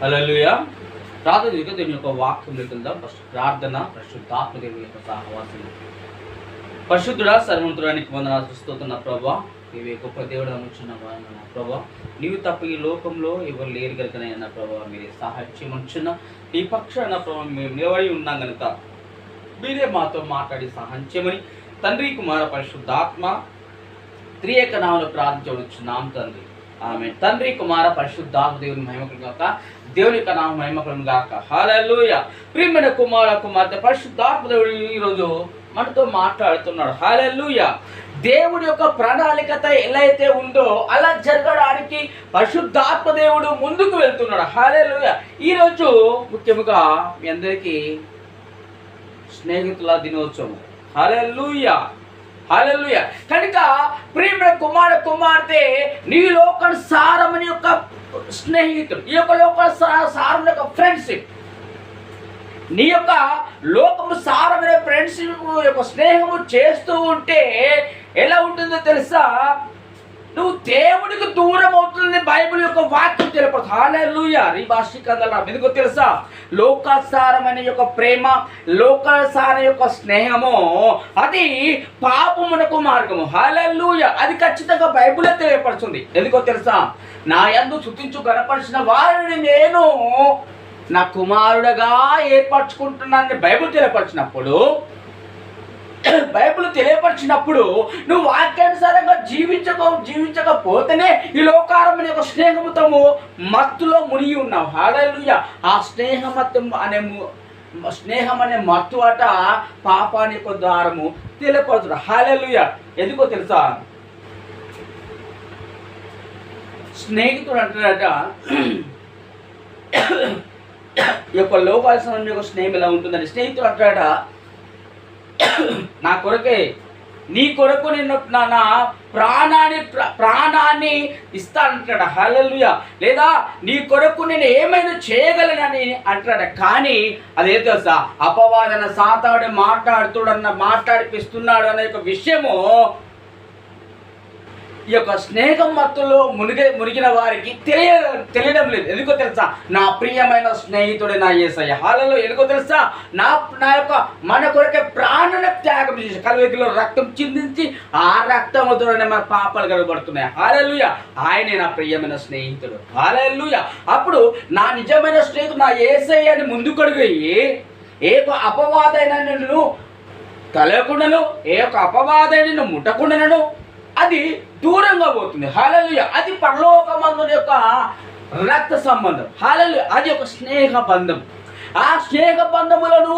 హల్లెలూయా. ప్రార్థన చేద్దాం. దేవుని యొక్క వాక్యంలోకి వెళ్దాం. ఫస్ట్ ప్రార్థన. పరిశుద్ధాత్మ దేవుని యొక్క సహవాసం. పరిశుద్ధుడా సర్వవంతుడానికి వందనాలు స్తుతున్నా ప్రభా. నీవే గొప్ప దేవుడు అనుచున్న ప్రభా. నీవు తప్ప ఈ లోకంలో ఎవరు లేరు కనుకనైనా ప్రభావ మీరే సహాయం చేయమనుచున్న ఈ పక్షాన ప్రభావ మేము నిలబడి ఉన్నాం కనుక మీరే మాతో మాట్లాడి సహాయం చేయమని తండ్రి కుమార పరిశుద్ధాత్మ త్రియేక నామములో ప్రార్థించవచ్చున్నాం తండ్రి. ఆమె తండ్రి కుమార పరిశుద్ధాత్మ దేవుని మహిమకులు గాక. దేవుని యొక్క నామ మహిమకులను గాక. హల్లెలూయా. ప్రియమైన కుమార కుమార్తె పరిశుద్ధాత్మ దేవుడు ఈరోజు మనతో మాట్లాడుతున్నాడు. హల్లెలూయా. దేవుడి యొక్క ప్రణాళికత ఎలా అయితే ఉందో అలా జరగడానికి పరిశుద్ధాత్మ దేవుడు ముందుకు వెళ్తున్నాడు. హల్లెలూయా. ఈరోజు ముఖ్యంగా మీ అందరికీ స్నేహితుల దినోత్సవం. హల్లెలూయా. హల్లెలూయా. కనుక ప్రియమైన కుమార కుమార్తె నీ లోకానుసారమని యొక్క స్నేహితుడు, ఈ యొక్క లోకానుసారం యొక్క ఫ్రెండ్షిప్, నీ యొక్క లోకము సారమైన ఫ్రెండ్షిప్ యొక్క స్నేహము చేస్తూ ఉంటే ఎలా ఉంటుందో తెలుసా? నువ్వు దేవుడికి దూరం అవుతుంది. బైబిల్ యొక్క వాక్యం తెలుపుతుంది. హల్లెలూయా. ఈ భాషికందల ఎందుకో తెలుసా? లోకాసారమైన యొక్క ప్రేమ, లోకాసార యొక్క స్నేహము అది పాపమునకు మార్గము. హల్లెలూయా. అది ఖచ్చితంగా బైబిలే తెలియపరుస్తుంది. ఎందుకో తెలుసా? నా యందు స్తుతించు గణపరిచిన వారిని నేను నా కుమారుడుగా ఏర్పరచుకుంటున్నానని బైబిల్ తెలియపరిచినప్పుడు నువ్వు వాక్యానుసారంగా జీవించకపోతేనే ఈ లోకారం యొక్క స్నేహముతము మత్తులో మునిగి ఉన్నావు. హల్లెలూయా. ఆ స్నేహం అనే మత్తు అట పాపాని యొక్క ద్వారము తెలియపరచుడు. హల్లెలూయా. ఎందుకో తెలుసా? స్నేహితుడు అంటాడట ఈ యొక్క లోకాల్సిన యొక్క స్నేహం ఎలా ఉంటుందని. స్నేహితుడు అంటాడట, నా కొరకే నీ కొరకు నేను నా ప్రాణాన్ని ఇస్తానంటాడు. హల్లెలూయా. లేదా నీ కొరకు నేను ఏమైనా చేయగలనని అంటాడు. కానీ అదేదో తెలుసా? అపవాదన సాతాడు మాట్లాడిపిస్తున్నాడు అనే యొక్క విషయము ఈ యొక్క స్నేహం మత్తులో మునిగిన వారికి తెలియడం లేదు. ఎందుకో తెలుసా? నా ప్రియమైన స్నేహితుడే నా యేసయ్య. హల్లెలూయా. ఎందుకో తెలుసా? నా యొక్క మన కొరకే ప్రాణాన్ని త్యాగం చేసి కలువరిలో రక్తం చిందించి ఆ రక్తముతోనే మన పాపాలు కలగబడుతున్నాయి. హల్లెలూయా. ఆయనే నా ప్రియమైన స్నేహితుడు. హల్లెలూయా. అప్పుడు నా నిజమైన స్నేహితుడు నా యేసయ్య అని ముందుకడుగు ఏ అపవాదైన నిన్ను తలయకుండాను, ఏ యొక్క అపవాదైన నిన్ను ముట్టకుండాను అది దూరంగా పోతుంది. హల్లెలూయా. అది పరలోకమందుని యొక్క రక్త సంబంధం. హల్లెలూయా. అది ఒక స్నేహ బంధం. ఆ స్నేహ బంధములను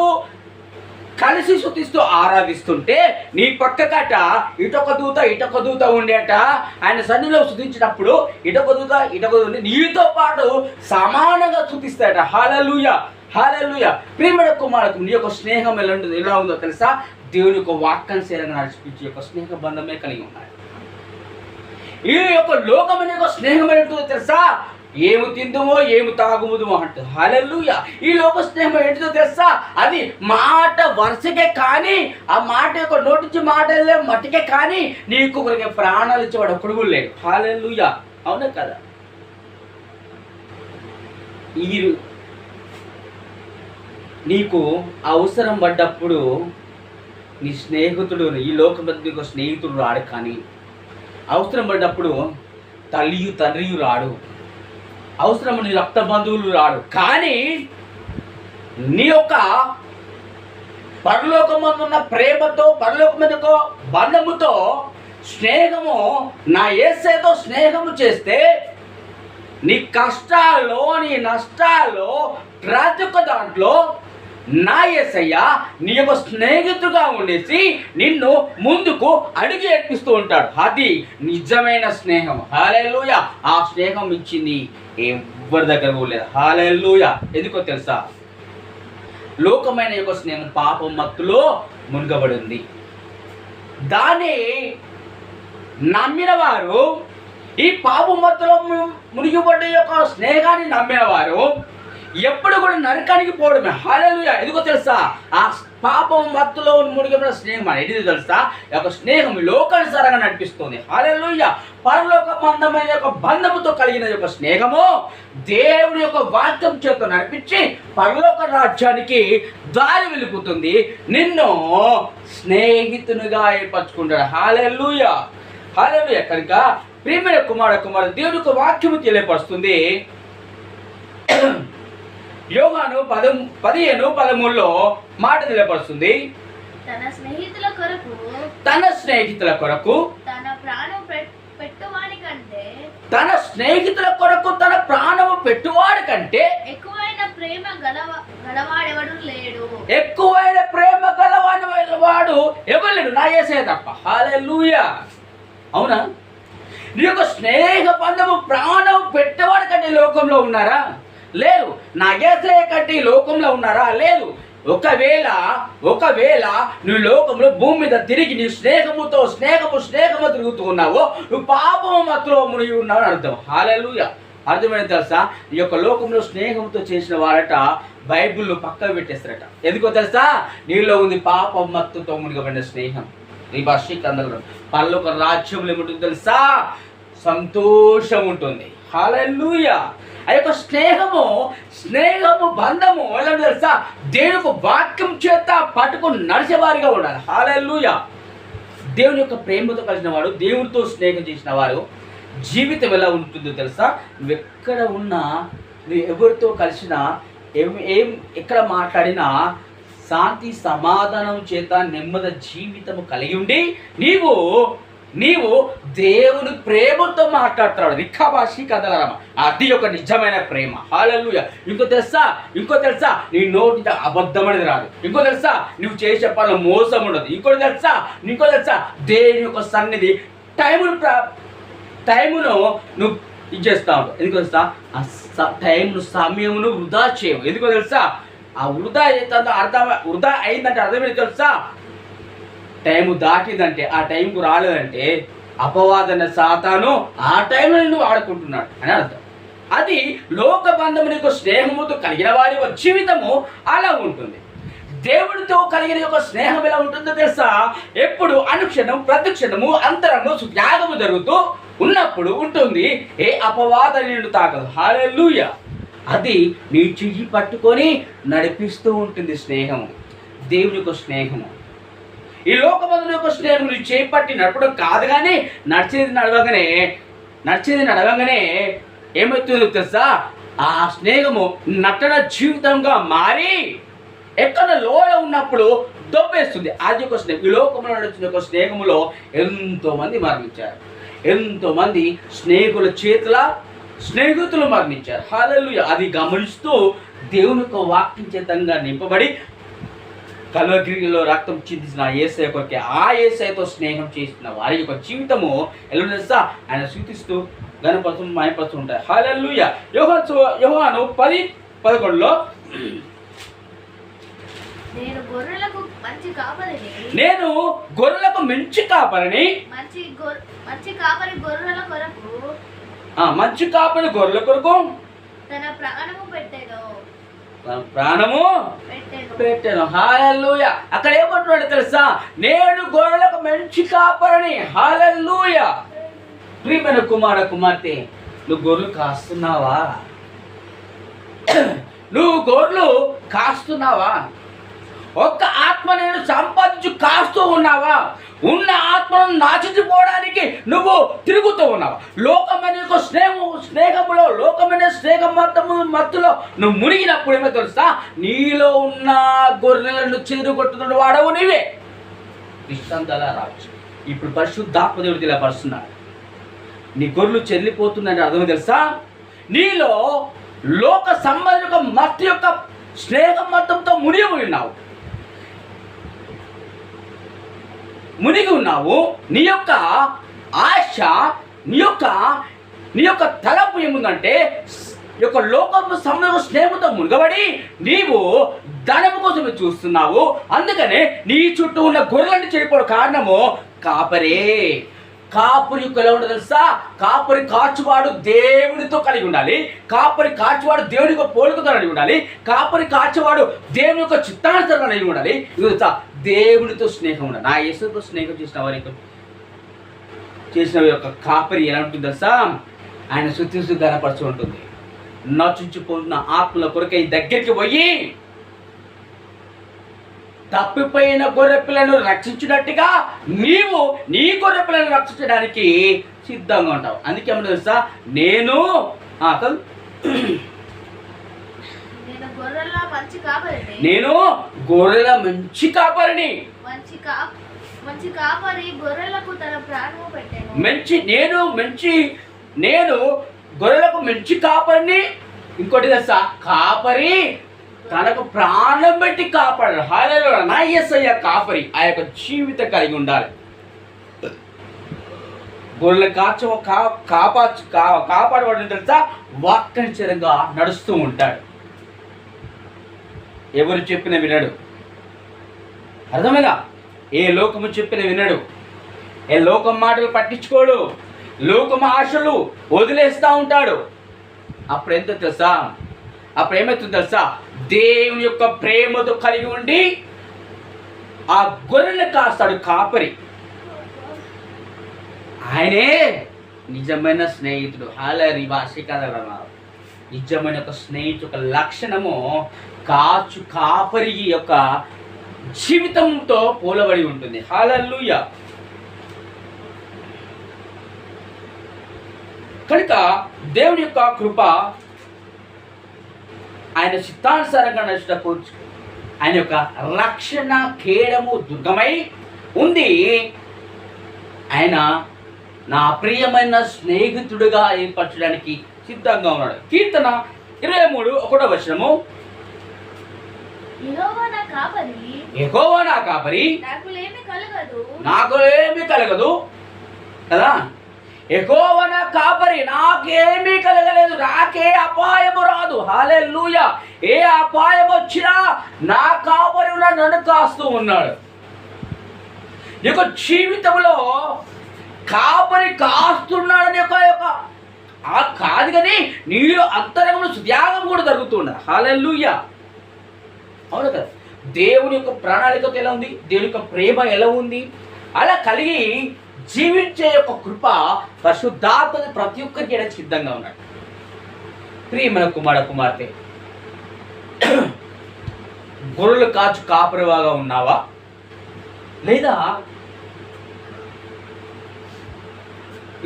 కలిసి స్తుతిస్తూ ఆరాధిస్తుంటే నీ పక్కకట ఇటొక దూత ఉండేట. ఆయన సన్నిధిలో స్తుతించినప్పుడు ఇటొక దూత నీతో పాటు సమానంగా స్తుతిస్తాయట. హల్లెలూయా. హల్లెలూయా. ప్రియమైన కుమారులకు నీ యొక్క స్నేహం ఎలా ఉందో తెలుసా? దేవుని యొక్క వాక్యానుసారంగా నడిపించే యొక్క స్నేహ బంధమే కలిగి ఉన్నాయి. ఈ యొక్క లోకమైన యొక్క స్నేహం ఏంటో తెలుసా? ఏమి తిందుమో ఏమి తాగుముదుమో అంటుంది. హల్లెలూయా. ఈ లోక స్నేహం ఏంటిదో తెలుసా? అది మాట వరుసకే కానీ, ఆ మాట యొక్క నోటించి మాట వెళ్ళే మట్టికే కానీ నీకు కొరికే ప్రాణాలు ఇచ్చేవాడు ఒక్కడు లేడు. హల్లెలూయా. అవునా కదా? నీకు అవసరం పడ్డప్పుడు నీ స్నేహితుడు, ఈ లోకంలో నీకు స్నేహితుడు రాడు. కానీ అవసరం పడ్డప్పుడు తల్లియు తండ్రియు రాడు. అవసరం నీ రక్త బంధువులు రాడు. కానీ నీ యొక్క పరలోకమందున్న ప్రేమతో, పరలోకమందుకు బంధముతో స్నేహము నా యేసయ్యతో స్నేహము చేస్తే నీ కష్టాల్లో, నీ నష్టాల్లో, ప్రతి ఒక్క దాంట్లో నా యేసయ్య నీ యొక్క స్నేహితుడుగా ఉండేసి నిన్ను ముందుకు అడిగి ఏర్పిస్తూ ఉంటాడు. అది నిజమైన స్నేహం. హల్లెలూయా. ఆ స్నేహం ఇచ్చింది ఎవరి దగ్గర లేదు. హల్లెలూయా. ఎందుకో తెలుసా? లోకమైన యొక్క స్నేహం పాపం మత్తులో మునగబడింది. దాన్ని నమ్మిన వారు, ఈ పాపం మత్తులో మునిగిపడ్డ యొక్క స్నేహాన్ని నమ్మిన వారు ఎప్పుడు కూడా నరకానికి పోవడమే. హల్లెలూయా. ఎందుకో తెలుసా? ఆ పాపం మత్తులో మునిగిన స్నేహం అనేది తెలుసా? ఒక స్నేహం లోకానుసారంగా నడిపిస్తుంది. హల్లెలూయా. పరలోక బంధమైన యొక్క బంధముతో కలిగిన యొక్క స్నేహము దేవుని యొక్క వాక్యం చేత నడిపించి పరలోక రాజ్యానికి దారి వెలుపుతుంది. నిన్ను స్నేహితునిగా ఏర్పరచుకుంటాడు. హల్లెలూయా. హల్లెలూయా. కనుక ప్రియమైన కుమార దేవుని యొక్క వాక్యము తెలియపరుస్తుంది. యోహాను 15:13లో మాట తెలియపరుస్తుంది. తన స్నేహితుల కొరకు తన ప్రాణం పెట్టువాడి కంటే తన స్నేహితుల కొరకు తన ప్రాణము పెట్టువాడి కంటే ఎక్కువైన ప్రేమ గలవాడెవడు లేడు. ఎక్కువైన ప్రేమ గలవాడు ఎవరు లేడు, నా యేసయ్య తప్ప. హల్లెలూయా. అవునా? నీ యొక్క స్నేహ బంధము ప్రాణం పెట్టేవాడి కంటే లోకంలో ఉన్నారా? లేరు. నా యేసయ్య కంటే లోకంలో ఉన్నారా? లేదు. ఒకవేళ నువ్వు లోకంలో భూమి మీద తిరిగి నీ స్నేహము తిరుగుతూ ఉన్నావు, నువ్వు పాపము మత్తులో మునిగి ఉన్నావు అని అర్థం. హల్లెలూయా. అర్థమైనా తెలుసా? ఈ యొక్క లోకంలో స్నేహంతో చేసిన వారట బైబిల్ పక్కకు పెట్టేస్తారట. ఎందుకో తెలుసా? నీలో ఉంది పాపం మత్తుతో మునిగబడిన స్నేహం. ఈ భాషలో పరలోక రాజ్యంలో ఏముంటుంది తెలుసా? సంతోషం ఉంటుంది. హల్లెలూయా. ఆ యొక్క స్నేహము బంధము ఎలా తెలుసా? దేవుని వాక్యం చేత పట్టుకొని నడిచేవారిగా ఉండాలి. హల్లెలూయా. దేవుని యొక్క ప్రేమతో కలిసిన వాడు, దేవునితో స్నేహం చేసిన వారు జీవితం ఎలా ఉంటుందో తెలుసా? నువ్వు ఎక్కడ ఉన్నా, నువ్వు ఎవరితో కలిసినా, ఎక్కడ మాట్లాడినా శాంతి సమాధానం చేత నెమ్మది జీవితము కలిగి ఉండి నీవు దేవుని ప్రేమతో మాట్లాడుతున్నాడు. రిఖాభాషి కదలరామ. అది ఒక నిజమైన ప్రేమ. హల్లెలూయా. ఇంకో తెలుసా? నీ నోటి అబద్ధం అనేది రాదు. ఇంకో తెలుసా? నువ్వు చేసే పనులు మోసం ఉండదు. ఇంకో తెలుసా? దేవుని యొక్క సన్నిధి టైమును నువ్వు ఇచ్చేస్తా ఉంటావు. ఎందుకో తెలుసా? ఆ సమయమును వృధా చేయవు. ఎందుకో తెలుసా? ఆ వృధా వృధా అయిందంటే అర్థమేంటి తెలుసా? టైము దాటిందంటే, ఆ టైంకు రాలేదంటే అపవాదన సాతాను ఆ టైంలో నువ్వు ఆడుకుంటున్నాడు అని అర్థం. అది లోక బంధముని యొక్క స్నేహముతో కలిగిన వారి జీవితము అలా ఉంటుంది. దేవుడితో కలిగిన యొక్క స్నేహం ఎలా ఉంటుందో తెలుసా? ఎప్పుడు అనుక్షణం ప్రతిక్షణము అంతరంలో త్యాగము జరుగుతూ ఉన్నప్పుడు ఉంటుంది. ఏ అపవాద నిన్ను తాకదు. హల్లెలూయా. అది నీ చెయ్యి పట్టుకొని నడిపిస్తూ ఉంటుంది స్నేహము. దేవుని యొక్క స్నేహము. ఈ లోకబంధుని యొక్క స్నేహం నువ్వు చేపట్టి నడపడం కాదు, కానీ నడిచేది నడవంగానే ఏమవుతుందో తెలుసా? ఆ స్నేహము నటన జీవితంగా మారి ఎక్కడ లోడ ఉన్నప్పుడు దొబ్బేస్తుంది. అది ఒక స్నేహం. ఈ లోకంలో నడుచున్న ఒక స్నేహములో ఎంతోమంది మరణించారు. ఎంతోమంది స్నేహితులు మరణించారు. హల్లెలూయా. అది గమనిస్తూ దేవుని యొక్క వాక్యం చేతంగా నింపబడి కల్వరిలో రక్తం చిందించిన యేసయ్య కొరకే, ఆ యేసయ్యతో స్నేహం చేసిన వారి యొక్క జీవితము ఎలా తెలుసా? ఆయన సూచిస్తూ ఘనపరచు మాయపరచు ఉంటాయి. హల్లెలూయా. యోహాను 10:11లో నేను గొర్రెలకు మంచి కాపరిని, మంచి కాపరి గొర్రెల కొరకు మంచి కాపరి గొర్రెల కొరకు తన ప్రాణము పెట్టాను. హల్లెలూయా. అక్కడ ఏమంటున్నాడు తెలుసా? నేను గొర్రెలకు మంచి కాపరిని. హల్లెలూయా. ప్రియమైన కుమార్తె, నువ్వు గొర్రెలు కాస్తున్నావా? ఒక్క ఆత్మ నేను సంపాదించి కాస్తూ ఉన్నావా? ఉన్న ఆత్మను నాశించిపోవడానికి నువ్వు తిరుగుతూ ఉన్నావా? లోకమైన స్నేహములో లోకమైన మత్తులో నువ్వు మునిగినప్పుడు ఏమో తెలుసా? నీలో ఉన్న గొర్రెలను చెదరగొట్టుతున్న వాడవు నీవే. విశ్రాంతలా రావచ్చు. ఇప్పుడు పరిశుద్ధాత్మ దేవుడు తెలియపరుస్తున్నాడు. నీ గొర్రెలు చెల్లిపోతుందంటే అర్థం తెలుసా? నీలో లోక సంబంధిక మత్తు యొక్క స్నేహం మతంతో మునిగి ఉన్నావు. నీ యొక్క ఆశ, నీ యొక్క తలపు ఏముందంటే ఈ యొక్క లోకపు సంబంధ స్నేహంతో మునగబడి నీవు ధనము కోసమే చూస్తున్నావు. అందుకనే నీ చుట్టూ ఉన్న గొర్రెలను చెడిపోవడం కారణము కాపరి యొక్క ఎలా ఉండదు తెలుసా? కాపరి కాచువాడు దేవునితో కలిగి ఉండాలి. కాపరి కాచువాడు దేవుని యొక్క పోలికతో కలిగి ఉండాలి. కాపరి కాచువాడు దేవుని యొక్క చిత్తానుసరణ కలిగి ఉండాలి. ఇది తెలుసా? దేవునితో స్నేహం ఉండాలి. నా యేసుతో స్నేహం చేసిన యొక్క కాపరి ఎలా ఉంటుంది తెలుసా? ఆయన శుద్ధి గనపరచు ఉంటుంది. నశించిపోతున్న ఆత్మల కొరకై దగ్గరికి పోయి తప్పిపోయిన గొర్రె పిల్లను రక్షించినట్టుగా నీవు నీ గొర్రె పిల్లను రక్షించడానికి సిద్ధంగా ఉంటావు. అందుకే ఏమన్నా తెలుసా? నేను గొర్రెల మంచి కాపరిని. మంచి కాపరి గొర్రెలకు తన ప్రాణము పెట్టాను. నేను గొర్రెలకు మంచి కాపరిని. ఇంకోటి తెలుసా? కాపరి తనకు ప్రాణం పెట్టి కాపాడాడు. హల్లెలూయా. నా యేసయ్య కాపరి ఆ యొక్క జీవితం కలిగి ఉండాలి. గొర్రెల కాపాడబడిన తెలుసా? వాక్యానుసారంగా నడుస్తూ ఉంటాడు. ఎవరు చెప్పిన వినడు. అర్థమైనా? ఏ లోకము చెప్పిన వినడు. ఏ లోకం మాటలు పట్టించుకోడు. లోకం ఆశలు వదిలేస్తూ ఉంటాడు. అప్పుడు ఎంత తెలుసా? అప్పుడు ఏమవుతుంది తెలుసా? దేవుని యొక్క ప్రేమతో కలిగి ఉండి ఆ గొర్రెలు కాస్తాడు కాపరి. ఆయనే నిజమైన స్నేహితుడు. హాలరి భాష కదన్నారు. నిజమైన ఒక స్నేహితుడు యొక్క లక్షణము కాపరి యొక్క జీవితంతో పోలబడి ఉంటుంది. హల్లెలూయా. కనుక దేవుని యొక్క కృప ఆయన చిత్తానుసారంగా నడుచుటకు ఆయన యొక్క రక్షణ కేడము దుర్గమై ఉంది. ఆయన నా ప్రియమైన స్నేహితుడుగా ఏర్పరచడానికి సిద్ధంగా ఉన్నాడు. కీర్తన 23:1 యెహోవా నా కాపరి నాకు ఏమీ కలగదు కదా. యెహోవా నా కాపరి నాకేమీ కలగలేదు. నాకే అపాయము రాదు. హల్లెలూయా. ఏ అపాయం వచ్చినా నా కాపరి నన్ను కాస్తూ ఉన్నాడు. యొక్క జీవితంలో కాపరి కాస్తున్నాడని యొక్క కాదు కానీ నీలో అంతరంగంలో త్యాగం కూడా జరుగుతుండ. హల్లెలూయా. అవును కదా. దేవుని యొక్క ప్రణాళికతో ఎలా ఉంది? దేవుని యొక్క ప్రేమ ఎలా ఉంది? అలా కలిగి జీవించే యొక్క కృప పరిశుద్ధాత్మ ప్రతి ఒక్కరికి చేయడానికి సిద్ధంగా ఉన్నాడు. ప్రియమైన కుమార్తె, గొర్రెలు కాచు కాపరివాగా ఉన్నావా? లేదా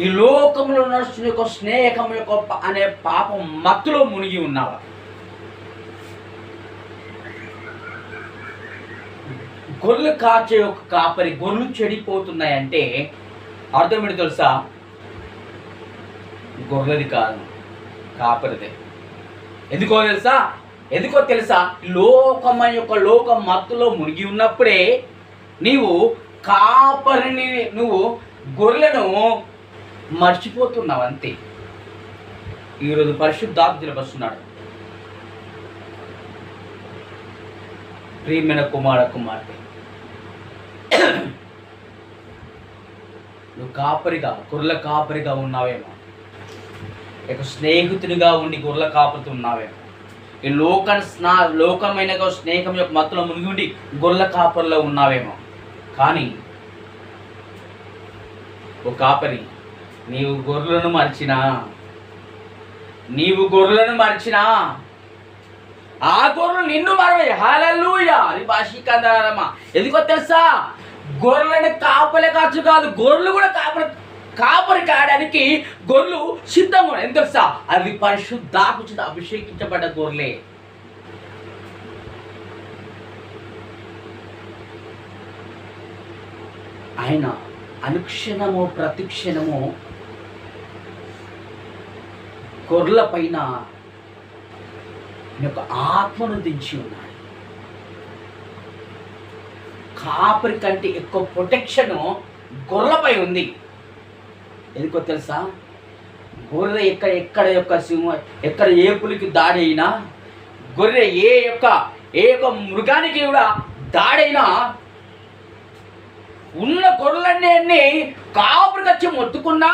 ఈ లోకంలో నడుస్తున్న యొక్క స్నేహం యొక్క అనే పాపం మత్తులో మునిగి ఉన్నావా? గొర్రెలు కాచే ఒక కాపరి గొర్రెలు చెడిపోతున్నాయంటే అర్థం ఏంటి తెలుసా? గొర్రెది కాదు, కాపరిదే. ఎందుకో తెలుసా? లోకం మత్తులో మునిగి ఉన్నప్పుడే నీవు కాపరిని, నువ్వు గొర్రెలను మర్చిపోతున్నావు అంతే. ఈరోజు పరిశుద్ధాత్మ నిలబడుతున్నాడు. ప్రియమైన కుమార్తె, నువ్వు కాపరిగా గొర్రెల కాపరిగా ఉన్నావేమో, ఇక స్నేహితునిగా ఉండి గొర్రెల కాపరితో ఉన్నావేమో, ఈ లోకమైన స్నేహం యొక్క మత్తులో మునిగి ఉండి గొర్రెల కాపరిలో ఉన్నావేమో. కానీ ఓ కాపరి, నీవు గొర్రెలను మర్చినా ఆ గొర్రెలు నిన్ను మరవే. హల్లెలూయా. అది భాషికందరమ్మా. ఎందుకో తెలుసా? గొర్రెలను కాపలే కాచు కాదు, గొర్రెలు కూడా కాపరి కాయడానికి గొర్రెలు సిద్ధంగా ఉన్నాయి. ఎందుకు తెలుసా? అవి పరిశుద్ధాత్మ అభిషేకించబడ్డ గొర్రెలే. ఆయన అనుక్షణము ప్రతిక్షణము గొర్రెల పైన యొక్క ఆత్మను దించి ఉన్నాడు. కాపరి కంటే ఎక్కువ ప్రొటెక్షన్ గొర్రెలపై ఉంది. ఎందుకో తెలుసా? గొర్రె ఎక్కడ ఏ పులికి దాడి అయినా, గొర్రె ఏ యొక్క మృగానికి కూడా దాడైనా ఉన్న గొర్రెలన్నీ కాపురికి వచ్చి మొత్తుకున్నా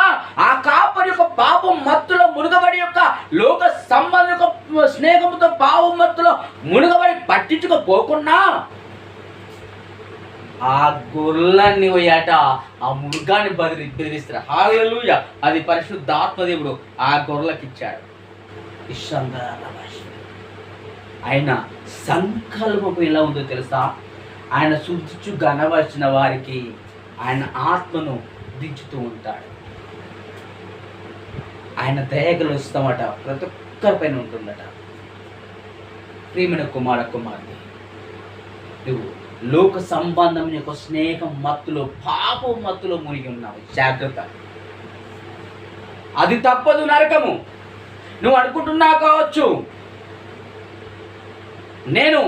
ఆ కాపరి యొక్క పాపం మత్తులో మునుగబడి యొక్క లోక సంబంధం యొక్క స్నేహంతో పాపం మత్తులో మునుగబడి పట్టించుకోపోకున్నా ఆ గొర్రెలన్నీ పోయాట ఆ మృగాన్ని బెదిరిస్తారు. హల్లెలూయా. అది పరిశుద్ధాత్మదేవుడు ఆ గొర్రెలకు ఇచ్చాడు. ఆయన సంకల్పం ఎలా ఉందో తెలుసా? ఆయన శుద్ధించు గనవలసిన వారికి ఆయన ఆత్మను దించుతూ ఉంటాడు. ఆయన దయగలు వస్తామట ప్రతి ఒక్కరి పైన ఉంటుందట. ప్రియమైన కుమార్తె, నువ్వు లోక సంబంధం యొక్క స్నేహం మత్తులో పాపం మత్తులో మునిగి ఉన్నావు. జాగ్రత్త, అది తప్పదు, నరకము. నువ్వు అనుకుంటున్నా కావచ్చు నేను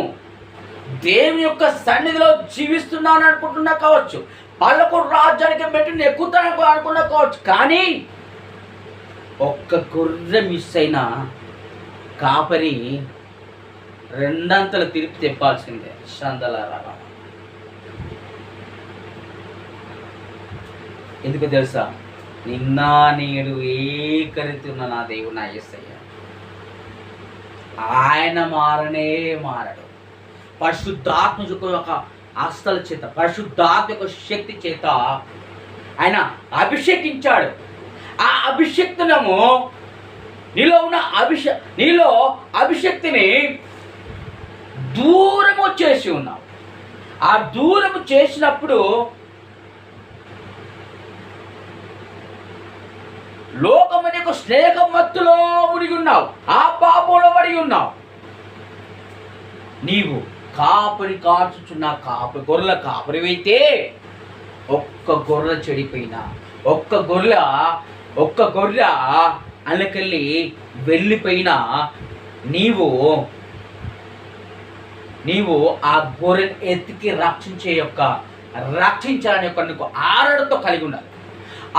దేవుని యొక్క సన్నిధిలో జీవిస్తున్నాను అనుకుంటున్నా కావచ్చు, పళ్ళకు రాజ్యానికి మెట్టుని ఎక్కుతాను అనుకున్నా కావచ్చు, కానీ ఒక్క గొర్రె మిస్ అయినా కాపరి రెండంతలు తిరిపి తెప్పాల్సిందే. శాంతలారా, ఎందుకు తెలుసా? నిన్న నేడు ఏకరీతిన్న నా దేవుడు నా యేసయ్య. ఆయన మారడు. పరిశుద్ధాత్మ యొక్క ఆస్తల చేత, పరిశుద్ధాత్మ యొక్క శక్తి చేత ఆయన అభిషేకించాడు. ఆ అభిషక్తునము నీలో ఉన్న నీలో అభిషక్తిని దూరము చేసి ఉన్నావు. ఆ దూరము చేసినప్పుడు లోకమని యొక్క స్నేహ మత్తులో మునిగి ఉన్నావు, ఆ పాపంలో పడి ఉన్నావు. నీవు కాపరి కాచుచున్న గొర్రెల కాపరివైతే ఒక్క గొర్రె చెడిపోయినా, ఒక్క గొర్రె అల్లకెళ్ళి వెళ్ళిపోయినా నీవు ఆ గొర్రెని ఎత్తికి రక్షించాలని యొక్క నీకు ఆరడుతో కలిగి ఉండాలి.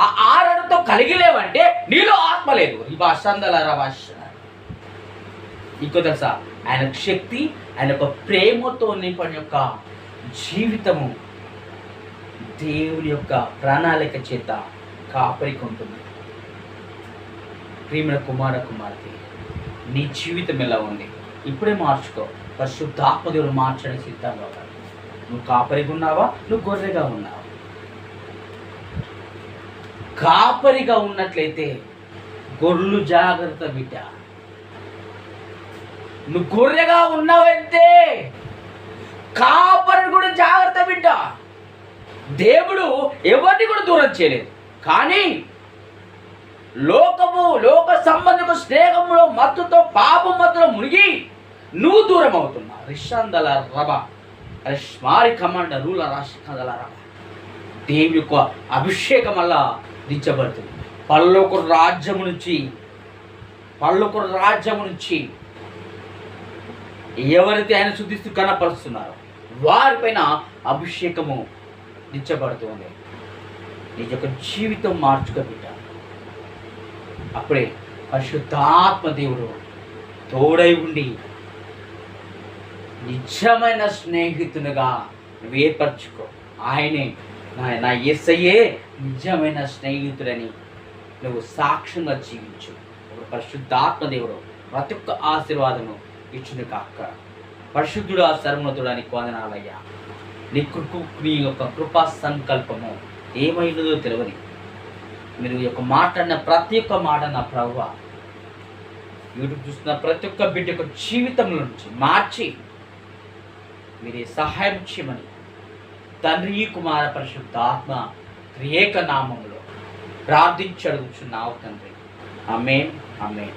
ఆ ఆరడుతో కలిగి లేవంటే నీలో ఆత్మ లేదు. ఈ భాష ఇంకో తెలుసా? ఆయన శక్తి, ఆయన యొక్క ప్రేమతో నింపని యొక్క జీవితము దేవుని యొక్క ప్రణాళిక చేత కాపరికి ఉంటుంది. ప్రియమైన కుమార్తె, నీ జీవితం ఎలా ఉంది? ఇప్పుడే మార్చుకో. పరిశుద్ధాత్మదేవుడు మార్చడానికి సిద్ధంగా ఉన్నాడు. నువ్వు కాపరిగా ఉన్నావా? నువ్వు గొర్రెగా ఉన్నావా? కాపరిగా ఉన్నట్లయితే గొర్రెలు జాగ్రత్త బిడ్డ. నువ్వు గొర్రెగా ఉన్నావంటే కాపరిని కూడా జాగ్రత్త బిడ్డ. దేవుడు ఎవరిని కూడా దూరం చేయలేదు, కానీ లోక సంబంధిక స్నేహంలో మత్తుతో పాపం మత్తులో మునిగి నువ్వు దూరం అవుతున్నావు. రిషందల రబ స్మారి కమాండ రూల రాశికందల రబ. దేవుని యొక్క అభిషేకం వల్ల దించబడుతుంది. పరలోక రాజ్యము నుంచి ఎవరైతే ఆయన శుద్ధిస్తూ కనపరుస్తున్నారో వారిపైన అభిషేకము దించబడుతుంది. నీ యొక్క జీవితం మార్చుకో బిడ్డ. అప్పుడే పరిశుద్ధాత్మ దేవుడు తోడై ఉండి నిజమైన స్నేహితునిగా నువ్వు ఏర్పరచుకో. ఆయనే నా యేసయ్యే నిజమైన స్నేహితుడని నువ్వు సాక్ష్యంగా జీవించు. పరిశుద్ధాత్మ దేవుడు ప్రతి ఒక్క ఆశీర్వాదము ఇచ్చును కాక. పరిశుద్ధుడు ఆ సర్వోన్నతుడానికి వందనాలయ్యా. నీ యొక్క కృపా సంకల్పము ఏమైనదో తెలియని మీరు యొక్క మాట్లాడిన ప్రతి ఒక్క మాట నా ప్రభువా యూట్యూబ్ చూస్తున్న ప్రతి ఒక్క బిడ్డ యొక్క జీవితంలో నుంచి మార్చి మీరే సహాయం చేయమని తండ్రి కుమార పరిశుద్ధాత్మ త్రియేక నామములో ప్రార్థించి అడుగుచున్నావు తండ్రి. ఆమేన్, ఆమేన్.